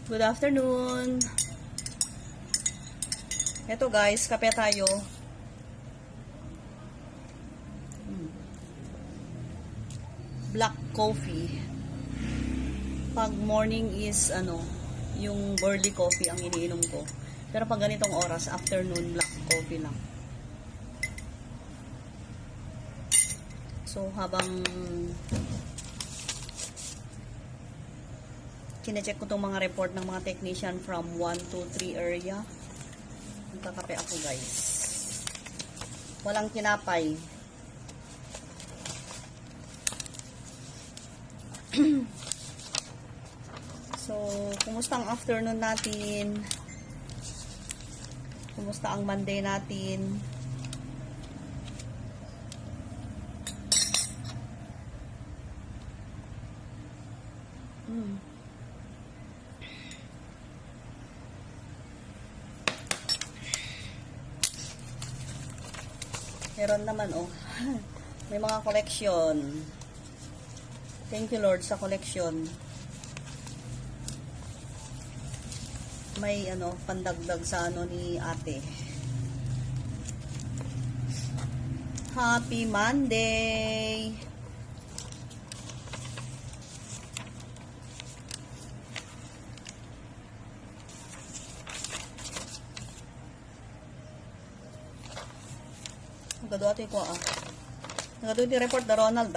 Good afternoon. Ito guys, kape tayo. Black coffee. Pag morning is yung burly coffee ang iniinom ko. Pero pag ganitong oras, afternoon, black coffee lang. So habang kine-check ko tong mga report ng mga technician from 1 to 3 area, magkakape ako guys. Walang kinapay. So, kumusta ang afternoon natin? Kumusta ang Monday natin? Meron naman may mga collection. Thank you Lord sa collection. May pandagdag sa ni ate. Happy Monday. Nagaduati ko Nagaduati report na Ronald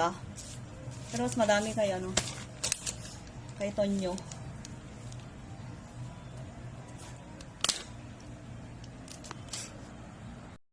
Pero mas madami kay kay Tonyo.